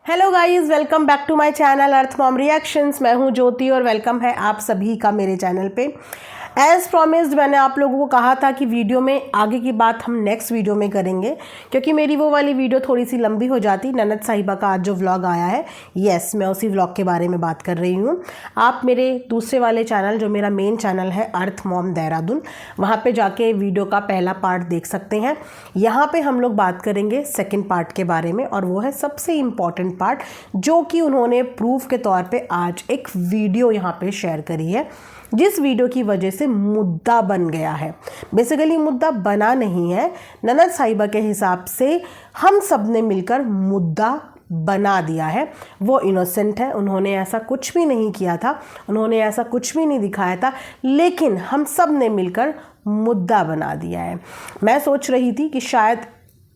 Hello guys, welcome back to my channel Earth Mom Reactions. मैं हूं ज्योति और welcome है आप सभी का मेरे चैनल पे। एज़ प्रॉमिस्ड मैंने आप लोगों को कहा था कि वीडियो में आगे की बात हम नेक्स्ट वीडियो में करेंगे, क्योंकि मेरी वो वाली वीडियो थोड़ी सी लंबी हो जाती। ननद साहिबा का आज जो व्लॉग आया है, यस मैं उसी व्लॉग के बारे में बात कर रही हूँ। आप मेरे दूसरे वाले चैनल, जो मेरा मेन चैनल है अर्थ मॉम देहरादून, वहाँ पे जाके वीडियो का पहला पार्ट देख सकते हैं। यहाँ पे हम लोग बात करेंगे सेकेंड पार्ट के बारे में, और वो है सबसे इम्पॉर्टेंट पार्ट, जो कि उन्होंने प्रूफ के तौर पे आज एक वीडियो यहाँ पे शेयर करी है, जिस वीडियो की वजह से मुद्दा बन गया है। बेसिकली मुद्दा बना नहीं है, ननद साहिबा के हिसाब से हम सब ने मिलकर मुद्दा बना दिया है। वो इनोसेंट है, उन्होंने ऐसा कुछ भी नहीं किया था, उन्होंने ऐसा कुछ भी नहीं दिखाया था, लेकिन हम सब ने मिलकर मुद्दा बना दिया है। मैं सोच रही थी कि शायद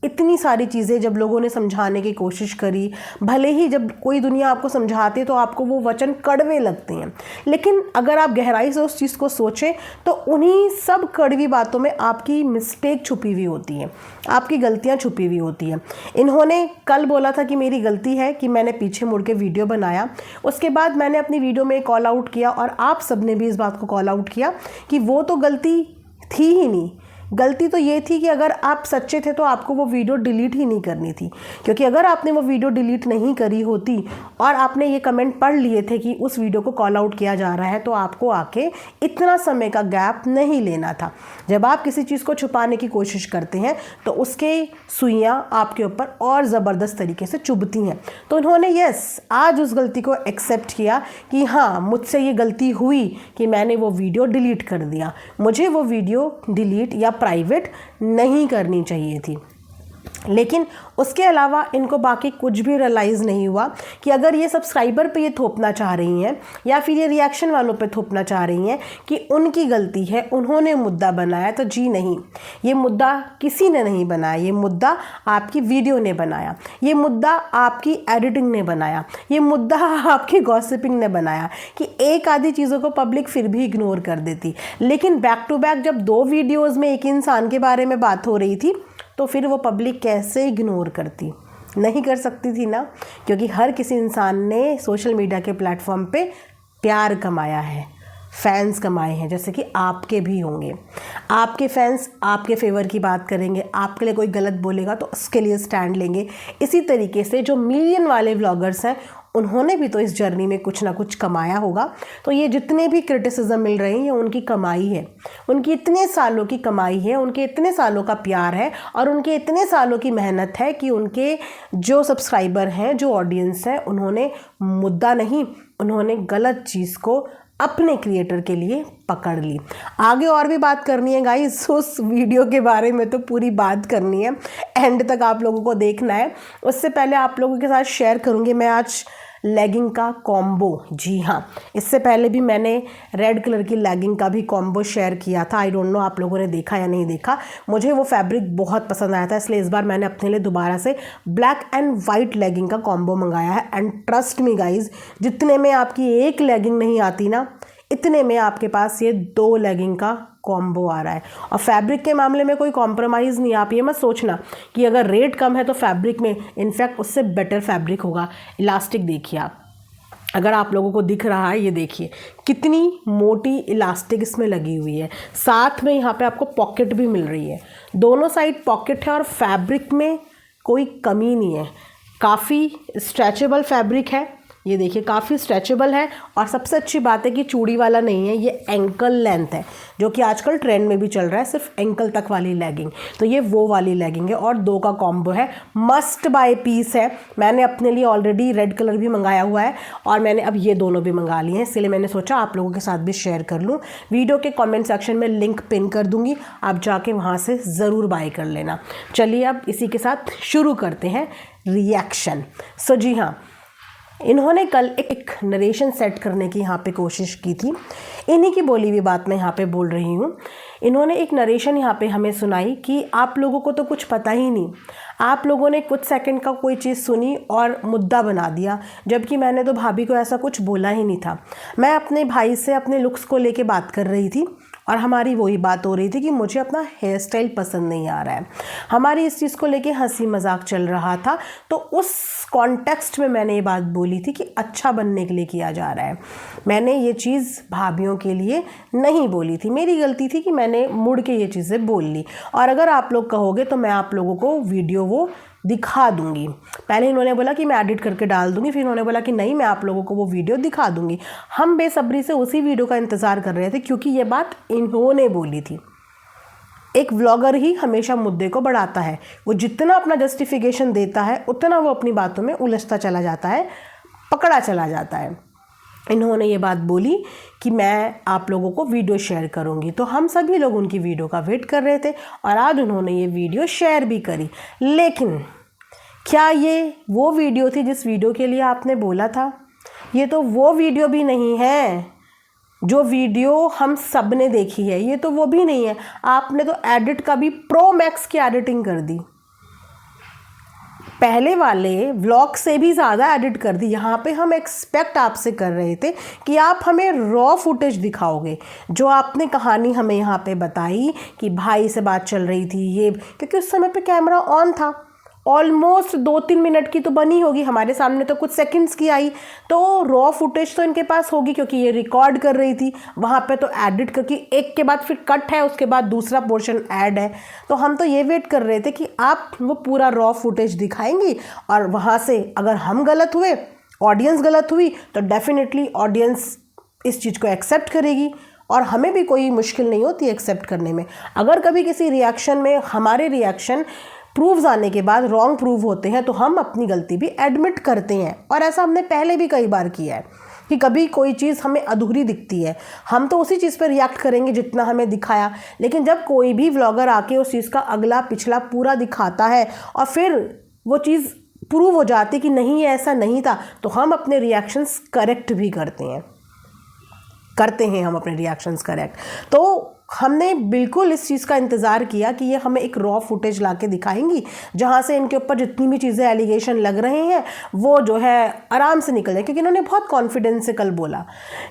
इतनी सारी चीज़ें जब लोगों ने समझाने की कोशिश करी, भले ही जब कोई दुनिया आपको समझाती है तो आपको वो वचन कड़वे लगते हैं, लेकिन अगर आप गहराई से उस चीज़ को सोचें तो उन्हीं सब कड़वी बातों में आपकी मिस्टेक छुपी हुई होती है, आपकी गलतियां छुपी हुई होती हैं। इन्होंने कल बोला था कि मेरी गलती है कि मैंने पीछे मुड़ के वीडियो बनाया। उसके बाद मैंने अपनी वीडियो में कॉल आउट किया, और आप सब ने भी इस बात को कॉल आउट किया कि वो तो गलती थी ही नहीं। गलती तो ये थी कि अगर आप सच्चे थे तो आपको वो वीडियो डिलीट ही नहीं करनी थी, क्योंकि अगर आपने वो वीडियो डिलीट नहीं करी होती और आपने ये कमेंट पढ़ लिए थे कि उस वीडियो को कॉल आउट किया जा रहा है, तो आपको आके इतना समय का गैप नहीं लेना था। जब आप किसी चीज़ को छुपाने की कोशिश करते हैं तो उसके सुइयाँ आपके ऊपर और ज़बरदस्त तरीके से चुभती हैं। तो उन्होंने आज उस गलती को एक्सेप्ट किया कि हाँ, मुझसे ये गलती हुई कि मैंने वो वीडियो डिलीट कर दिया। मुझे वो वीडियो डिलीट या प्राइवेट नहीं करनी चाहिए थी, लेकिन उसके अलावा इनको बाकी कुछ भी रियलाइज़ नहीं हुआ कि अगर ये सब्सक्राइबर पे ये थोपना चाह रही हैं या फिर ये रिएक्शन वालों पे थोपना चाह रही हैं कि उनकी गलती है, उन्होंने मुद्दा बनाया, तो जी नहीं, ये मुद्दा किसी ने नहीं बनाया। ये मुद्दा आपकी वीडियो ने बनाया, ये मुद्दा आपकी एडिटिंग ने बनाया, ये मुद्दा आपकी गॉसिपिंग ने बनाया कि एक आधी चीज़ों को पब्लिक फिर भी इग्नोर कर देती। लेकिन बैक टू बैक जब 2 वीडियोज़ में एक इंसान के बारे में बात हो रही थी, तो फिर वो पब्लिक कैसे इग्नोर करती? नहीं कर सकती थी ना, क्योंकि हर किसी इंसान ने सोशल मीडिया के प्लेटफॉर्म पे प्यार कमाया है, फैंस कमाए हैं, जैसे कि आपके भी होंगे। आपके फैंस आपके फेवर की बात करेंगे, आपके लिए कोई गलत बोलेगा तो उसके लिए स्टैंड लेंगे। इसी तरीके से जो मिलियन वाले व्लॉगर्स हैं, उन्होंने भी तो इस जर्नी में कुछ ना कुछ कमाया होगा। तो ये जितने भी क्रिटिसिज्म मिल रहे हैं, ये उनकी कमाई है, उनकी इतने सालों की कमाई है, उनके इतने सालों का प्यार है, और उनके इतने सालों की मेहनत है कि उनके जो सब्सक्राइबर हैं, जो ऑडियंस है, उन्होंने मुद्दा नहीं, उन्होंने गलत चीज़ को अपने क्रिएटर के लिए पकड़ ली। आगे और भी बात करनी है गाइस, उस वीडियो के बारे में तो पूरी बात करनी है, एंड तक आप लोगों को देखना है। उससे पहले आप लोगों के साथ शेयर करूंगी मैं आज लेगिंग का कॉम्बो। जी हाँ, इससे पहले भी मैंने रेड कलर की लेगिंग का भी कॉम्बो शेयर किया था। आई डोंट नो आप लोगों ने देखा या नहीं देखा। मुझे वो फैब्रिक बहुत पसंद आया था, इसलिए इस बार मैंने अपने लिए दोबारा से ब्लैक एंड वाइट लेगिंग का कॉम्बो मंगाया है। एंड ट्रस्ट मी गाइज, जितने में आपकी एक लेगिंग नहीं आती ना, इतने में आपके पास ये 2 लेगिंग का कॉम्बो आ रहा है। और फैब्रिक के मामले में कोई कॉम्प्रोमाइज़ नहीं। आप ये मत सोचना कि अगर रेट कम है तो फैब्रिक में, इनफैक्ट उससे बेटर फैब्रिक होगा। इलास्टिक देखिए आप, अगर आप लोगों को दिख रहा है, ये देखिए कितनी मोटी इलास्टिक इसमें लगी हुई है। साथ में यहाँ पे आपको पॉकेट भी मिल रही है, दोनों साइड पॉकेट है, और फैब्रिक में कोई कमी नहीं है। काफ़ी स्ट्रेचेबल फैब्रिक है, ये देखिए काफ़ी स्ट्रेचेबल है। और सबसे अच्छी बात है कि चूड़ी वाला नहीं है, ये एंकल लेंथ है, जो कि आजकल ट्रेंड में भी चल रहा है, सिर्फ एंकल तक वाली लेगिंग। तो ये वो वाली लेगिंग है, और 2 का कॉम्बो है, मस्ट बाय पीस है। मैंने अपने लिए ऑलरेडी रेड कलर भी मंगाया हुआ है, और मैंने अब ये दोनों भी मंगा लिए हैं, इसलिए मैंने सोचा आप लोगों के साथ भी शेयर कर लूँ। वीडियो के कॉमेंट सेक्शन में लिंक पिन कर दूँगी, आप जाके वहाँ से ज़रूर बाय कर लेना। चलिए अब इसी के साथ शुरू करते हैं रिएक्शन। सो जी हाँ, इन्होंने कल एक नरेशन सेट करने की यहाँ पे कोशिश की थी। इन्हीं की बोली हुई बात मैं यहाँ पे बोल रही हूँ। इन्होंने एक नरेशन यहाँ पे हमें सुनाई कि आप लोगों को तो कुछ पता ही नहीं, आप लोगों ने कुछ सेकंड का कोई चीज़ सुनी और मुद्दा बना दिया, जबकि मैंने तो भाभी को ऐसा कुछ बोला ही नहीं था। मैं अपने भाई से अपने लुक्स को लेके बात कर रही थी, और हमारी वही बात हो रही थी कि मुझे अपना हेयर स्टाइल पसंद नहीं आ रहा है। हमारी इस चीज़ को लेके हंसी मजाक चल रहा था। तो उस कॉन्टेक्स्ट में मैंने ये बात बोली थी कि अच्छा बनने के लिए किया जा रहा है। मैंने ये चीज़ भाभीियों के लिए नहीं बोली थी, मेरी गलती थी कि मैंने मुड़ के ये चीज़ें बोल ली। और अगर आप लोग कहोगे तो मैं आप लोगों को वीडियो वो दिखा दूंगी। पहले इन्होंने बोला कि मैं एडिट करके डाल दूंगी, फिर इन्होंने बोला कि नहीं, मैं आप लोगों को वो वीडियो दिखा दूंगी। हम बेसब्री से उसी वीडियो का इंतज़ार कर रहे थे, क्योंकि ये बात इन्होंने बोली थी। एक व्लॉगर ही हमेशा मुद्दे को बढ़ाता है। वो जितना अपना जस्टिफिकेशन देता है उतना वो अपनी बातों में उलझता चला जाता है, पकड़ा चला जाता है। इन्होंने ये बात बोली कि मैं आप लोगों को वीडियो शेयर करूंगी, तो हम सभी लोग उनकी वीडियो का वेट कर रहे थे और आज उन्होंने ये वीडियो शेयर भी करी। लेकिन क्या ये वो वीडियो थी जिस वीडियो के लिए आपने बोला था? ये तो वो वीडियो भी नहीं है जो वीडियो हम सब ने देखी है। ये तो वो भी नहीं है। आपने तो एडिट का भी प्रो मैक्स की एडिटिंग कर दी, पहले वाले व्लॉग से भी ज़्यादा एडिट कर दी। यहाँ पे हम एक्सपेक्ट आपसे कर रहे थे कि आप हमें रॉ फुटेज दिखाओगे। जो आपने कहानी हमें यहाँ पे बताई कि भाई से बात चल रही थी, ये क्योंकि उस समय पे कैमरा ऑन था, ऑलमोस्ट 2-3 मिनट की तो बनी होगी, हमारे सामने तो कुछ सेकंड्स की आई, तो रॉ फुटेज तो इनके पास होगी क्योंकि ये रिकॉर्ड कर रही थी। वहाँ पे तो एडिट करके एक के बाद फिर कट है, उसके बाद दूसरा पोर्शन ऐड है। तो हम तो ये वेट कर रहे थे कि आप वो पूरा रॉ फुटेज दिखाएंगी और वहाँ से अगर हम गलत हुए, ऑडियंस गलत हुई, तो डेफिनेटली ऑडियंस इस चीज़ को एक्सेप्ट करेगी और हमें भी कोई मुश्किल नहीं होती एक्सेप्ट करने में। अगर कभी किसी रिएक्शन में हमारे रिएक्शन प्रूव्स आने के बाद रॉन्ग प्रूव होते हैं तो हम अपनी गलती भी एडमिट करते हैं, और ऐसा हमने पहले भी कई बार किया है कि कभी कोई चीज़ हमें अधूरी दिखती है, हम तो उसी चीज़ पर रिएक्ट करेंगे जितना हमें दिखाया। लेकिन जब कोई भी व्लॉगर आके उस चीज़ का अगला पिछला पूरा दिखाता है और फिर वो चीज़ प्रूव हो जाती कि नहीं ऐसा नहीं था, तो हम अपने रिएक्शंस करेक्ट भी करते हैं हम अपने रिएक्शंस करेक्ट। तो हमने बिल्कुल इस चीज़ का इंतज़ार किया कि ये हमें एक रॉ फुटेज ला के दिखाएंगी जहाँ से इनके ऊपर जितनी भी चीज़ें एलिगेशन लग रहे हैं वो जो है आराम से निकल जाए। क्योंकि इन्होंने बहुत कॉन्फिडेंस से कल बोला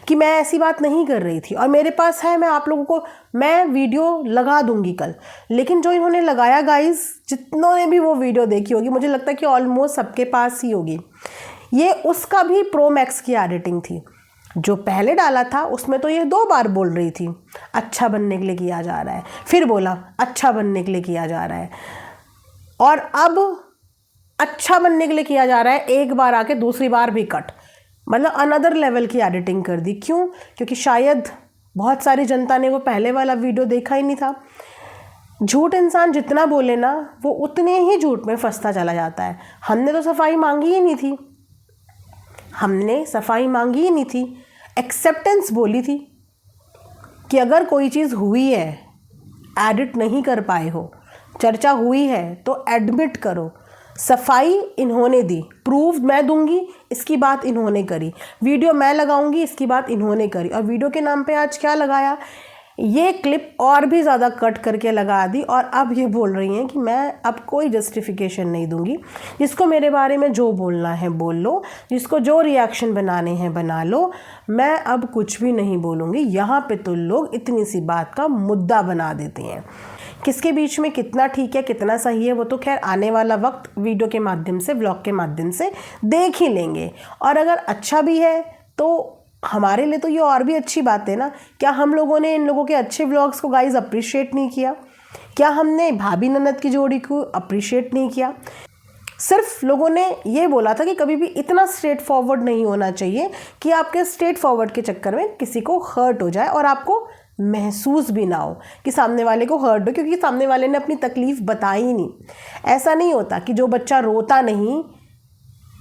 कि मैं ऐसी बात नहीं कर रही थी और मेरे पास है, मैं आप लोगों को मैं वीडियो लगा दूंगी कल। लेकिन जो इन्होंने लगाया गाइज, जितनों ने भी वो वीडियो देखी होगी, मुझे लगता है कि ऑलमोस्ट सबके पास ही होगी, ये उसका भी प्रो मैक्स की एडिटिंग थी। जो पहले डाला था उसमें तो ये 2 बार बोल रही थी अच्छा बनने के लिए किया जा रहा है, फिर बोला अच्छा बनने के लिए किया जा रहा है, और अब अच्छा बनने के लिए किया जा रहा है, एक बार आके दूसरी बार भी कट, मतलब अनदर लेवल की एडिटिंग कर दी। क्यों? क्योंकि शायद बहुत सारी जनता ने वो पहले वाला वीडियो देखा ही नहीं था। झूठ इंसान जितना बोले ना, वो उतने ही झूठ में फंसता चला जाता है। हमने तो सफाई मांगी ही नहीं थी, हमने सफाई मांगी ही नहीं थी, एक्सेप्टेंस बोली थी कि अगर कोई चीज़ हुई है, एडिट नहीं कर पाए हो, चर्चा हुई है, तो एडमिट करो। सफाई इन्होंने दी, प्रूफ मैं दूंगी, इसकी बात इन्होंने करी, वीडियो मैं लगाऊंगी, इसकी बात इन्होंने करी, और वीडियो के नाम पे आज क्या लगाया, ये क्लिप और भी ज़्यादा कट करके लगा दी। और अब ये बोल रही हैं कि मैं अब कोई जस्टिफिकेशन नहीं दूंगी, जिसको मेरे बारे में जो बोलना है बोल लो, जिसको जो रिएक्शन बनाने हैं बना लो, मैं अब कुछ भी नहीं बोलूँगी। यहाँ पे तो लोग इतनी सी बात का मुद्दा बना देते हैं। किसके बीच में कितना ठीक है कितना सही है वो तो खैर आने वाला वक्त वीडियो के माध्यम से, व्लॉग के माध्यम से देख ही लेंगे। और अगर अच्छा भी है तो हमारे लिए तो ये और भी अच्छी बात है ना। क्या हम लोगों ने इन लोगों के अच्छे व्लॉग्स को गाइज अप्रिशिएट नहीं किया? क्या हमने भाभी ननद की जोड़ी को अप्रिशिएट नहीं किया? सिर्फ लोगों ने ये बोला था कि कभी भी इतना स्ट्रेट फॉरवर्ड नहीं होना चाहिए कि आपके स्ट्रेट फॉरवर्ड के चक्कर में किसी को हर्ट हो जाए और आपको महसूस भी ना हो कि सामने वाले को हर्ट हो, क्योंकि सामने वाले ने अपनी तकलीफ़ बताई ही नहीं। ऐसा नहीं होता कि जो बच्चा रोता नहीं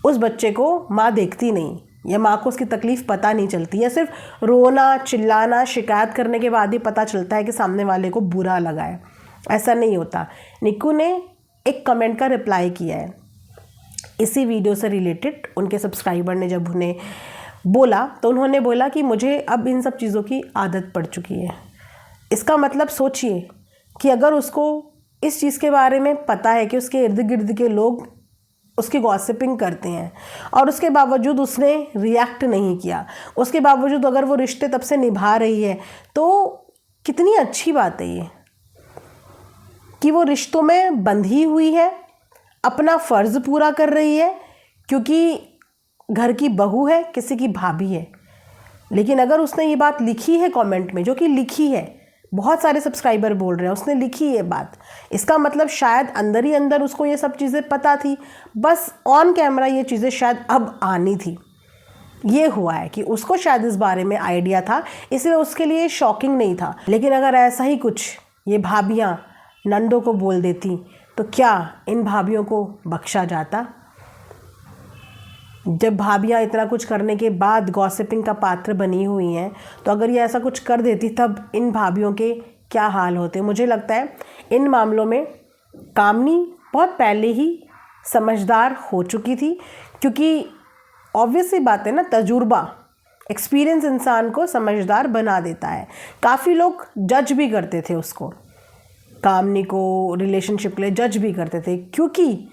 उस बच्चे को माँ देखती नहीं, या माँ को उसकी तकलीफ़ पता नहीं चलती, या सिर्फ रोना चिल्लाना शिकायत करने के बाद ही पता चलता है कि सामने वाले को बुरा लगा है। ऐसा नहीं होता। निक्कू ने एक कमेंट का रिप्लाई किया है इसी वीडियो से रिलेटेड। उनके सब्सक्राइबर ने जब उन्हें बोला तो उन्होंने बोला कि मुझे अब इन सब चीज़ों की आदत पड़ चुकी है। इसका मतलब सोचिए कि अगर उसको इस चीज़ के बारे में पता है कि उसके इर्द गिर्द के लोग उसकी गॉसिपिंग करते हैं और उसके बावजूद उसने रिएक्ट नहीं किया, उसके बावजूद अगर वो रिश्ते तब से निभा रही है, तो कितनी अच्छी बात है ये कि वो रिश्तों में बंधी हुई है, अपना फ़र्ज़ पूरा कर रही है, क्योंकि घर की बहू है, किसी की भाभी है। लेकिन अगर उसने ये बात लिखी है कमेंट में, जो कि लिखी है, बहुत सारे सब्सक्राइबर बोल रहे हैं उसने लिखी ये बात, इसका मतलब शायद अंदर ही अंदर उसको ये सब चीज़ें पता थी, बस ऑन कैमरा ये चीज़ें शायद अब आनी थी। ये हुआ है कि उसको शायद इस बारे में आइडिया था, इसलिए उसके लिए शॉकिंग नहीं था। लेकिन अगर ऐसा ही कुछ ये भाभियाँ नंदों को बोल देती तो क्या इन भाभियों को बख्शा जाता? जब भाभियाँ इतना कुछ करने के बाद गॉसिपिंग का पात्र बनी हुई हैं, तो अगर ये ऐसा कुछ कर देती तब इन भाभियों के क्या हाल होते? मुझे लगता है इन मामलों में कामनी बहुत पहले ही समझदार हो चुकी थी, क्योंकि ऑब्वियस सी बात है ना, तजुर्बा, एक्सपीरियंस इंसान को समझदार बना देता है। काफ़ी लोग जज भी करते थे उसको, कामनी को रिलेशनशिप के लिए जज भी करते थे, क्योंकि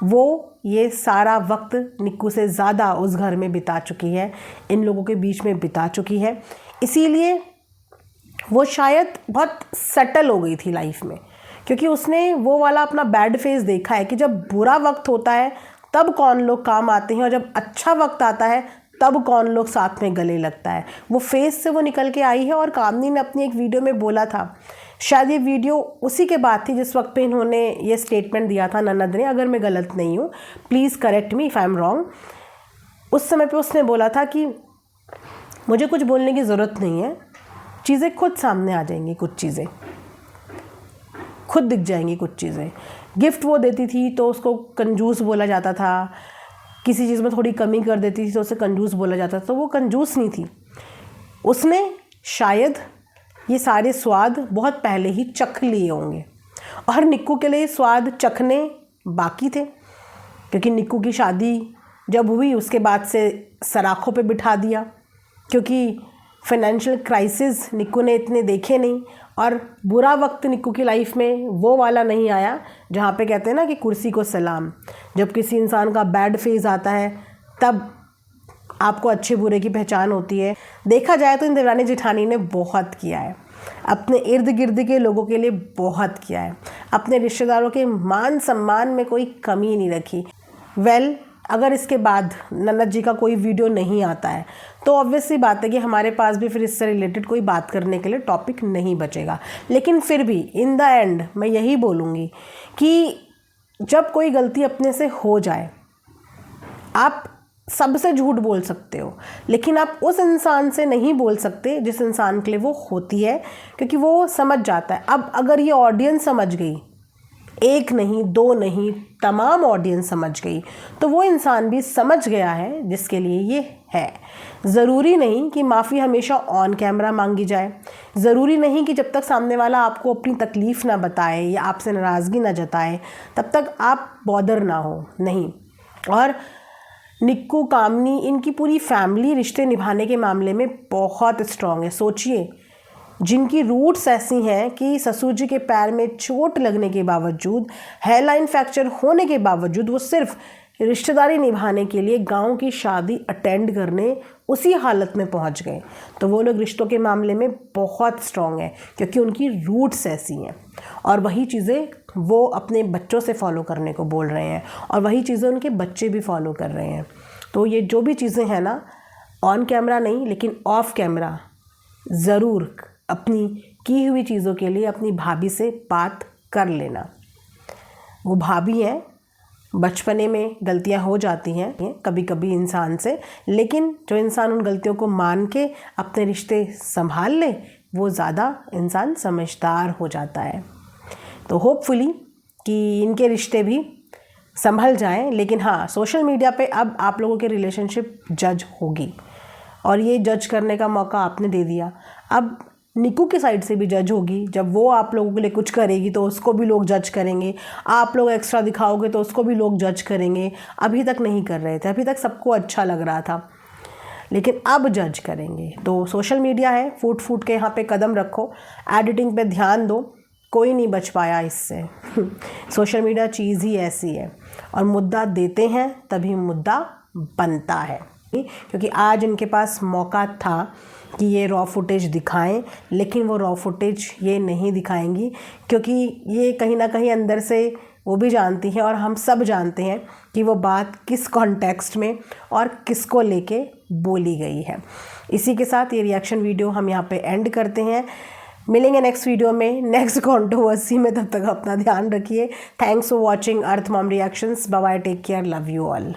वो ये सारा वक्त निक्कू से ज़्यादा उस घर में बिता चुकी है, इन लोगों के बीच में बिता चुकी है। इसीलिए वो शायद बहुत सेटल हो गई थी लाइफ में, क्योंकि उसने वो वाला अपना बैड फेस देखा है कि जब बुरा वक्त होता है तब कौन लोग काम आते हैं, और जब अच्छा वक्त आता है तब कौन लोग साथ में गले लगता है। वो फेस से वो निकल के आई है। और कामनी ने अपनी एक वीडियो में बोला था, शायद ये वीडियो उसी के बाद थी जिस वक्त पे इन्होंने ये स्टेटमेंट दिया था ननद ने, अगर मैं गलत नहीं हूँ, please correct me if I am wrong. उस समय पे उसने बोला था कि मुझे कुछ बोलने की ज़रूरत नहीं है, चीज़ें खुद सामने आ जाएंगी, कुछ चीज़ें खुद दिख जाएंगी, कुछ चीज़ें। गिफ्ट वो देती थी तो उसको कंजूस बोला जाता था, किसी चीज़ में थोड़ी कमी कर देती थी तो उसे कंजूस बोला जाता था, तो वो कंजूस नहीं थी। उसने शायद ये सारे स्वाद बहुत पहले ही चख लिए होंगे, और निक्कू के लिए स्वाद चखने बाकी थे, क्योंकि निक्कू की शादी जब हुई उसके बाद से सराखों पे बिठा दिया, क्योंकि फाइनेंशियल क्राइसिस निक्कू ने इतने देखे नहीं, और बुरा वक्त निक्कू की लाइफ में वो वाला नहीं आया जहाँ पे कहते हैं ना कि कुर्सी को सलाम। जब किसी इंसान का बैड फेज आता है तब आपको अच्छे बुरे की पहचान होती है। देखा जाए तो इन देवरानी जेठानी ने बहुत किया है, अपने इर्द गिर्द के लोगों के लिए बहुत किया है, अपने रिश्तेदारों के मान सम्मान में कोई कमी नहीं रखी। अगर इसके बाद ननद जी का कोई वीडियो नहीं आता है तो ऑब्वियस सी बात है कि हमारे पास भी फिर इससे रिलेटेड कोई बात करने के लिए टॉपिक नहीं बचेगा। लेकिन फिर भी इन द एंड मैं यही बोलूँगी कि जब कोई गलती अपने से हो जाए, आप सबसे झूठ बोल सकते हो, लेकिन आप उस इंसान से नहीं बोल सकते जिस इंसान के लिए वो होती है, क्योंकि वो समझ जाता है। अब अगर ये ऑडियंस समझ गई, एक नहीं दो नहीं तमाम ऑडियंस समझ गई, तो वो इंसान भी समझ गया है जिसके लिए ये है। ज़रूरी नहीं कि माफ़ी हमेशा ऑन कैमरा मांगी जाए, ज़रूरी नहीं कि जब तक सामने वाला आपको अपनी तकलीफ़ ना बताए या आपसे नाराज़गी ना जताए तब तक आप बॉदर ना हो, नहीं। और निक्कू, कामनी, इनकी पूरी फैमिली रिश्ते निभाने के मामले में बहुत स्ट्रॉन्ग है। सोचिए, जिनकी रूट्स ऐसी हैं कि ससुर जी के पैर में चोट लगने के बावजूद, हेयरलाइन फ्रैक्चर होने के बावजूद वो सिर्फ रिश्तेदारी निभाने के लिए गांव की शादी अटेंड करने उसी हालत में पहुंच गए। तो वो लोग रिश्तों के मामले में बहुत स्ट्रॉन्ग हैं, क्योंकि उनकी रूट्स ऐसी हैं, और वही चीज़ें वो अपने बच्चों से फॉलो करने को बोल रहे हैं, और वही चीज़ें उनके बच्चे भी फॉलो कर रहे हैं। तो ये जो भी चीज़ें हैं ना, ऑन कैमरा नहीं लेकिन ऑफ कैमरा ज़रूर अपनी की हुई चीज़ों के लिए अपनी भाभी से बात कर लेना। वो भाभी हैं, बचपने में गलतियां हो जाती हैं कभी कभी इंसान से, लेकिन जो इंसान उन गलतियों को मान के अपने रिश्ते संभाल ले वो ज़्यादा इंसान समझदार हो जाता है। तो होपफुली कि इनके रिश्ते भी संभल जाएं। लेकिन हाँ, सोशल मीडिया पे अब आप लोगों की रिलेशनशिप जज होगी, और ये जज करने का मौका आपने दे दिया। अब निक्कू की साइड से भी जज होगी, जब वो आप लोगों के लिए कुछ करेगी तो उसको भी लोग जज करेंगे, आप लोग एक्स्ट्रा दिखाओगे तो उसको भी लोग जज करेंगे। अभी तक नहीं कर रहे थे, अभी तक सबको अच्छा लग रहा था, लेकिन अब जज करेंगे। तो सोशल मीडिया है, फूट फूट के यहाँ पे कदम रखो, एडिटिंग पे ध्यान दो, कोई नहीं बच पाया इससे। सोशल मीडिया चीज़ ही ऐसी है, और मुद्दा देते हैं तभी मुद्दा बनता है। क्योंकि आज इनके पास मौका था कि ये रॉ फुटेज दिखाएं, लेकिन वो रॉ फुटेज ये नहीं दिखाएंगी क्योंकि ये कहीं ना कहीं अंदर से वो भी जानती हैं और हम सब जानते हैं कि वो बात किस कॉन्टेक्स्ट में और किसको लेके बोली गई है। इसी के साथ ये रिएक्शन वीडियो हम यहाँ पे एंड करते हैं। मिलेंगे नेक्स्ट वीडियो में नेक्स्ट कंट्रोवर्सी में, तब तक अपना ध्यान रखिए। Thanks for watching Earth Mom Reactions. Bye bye, take care, love you all.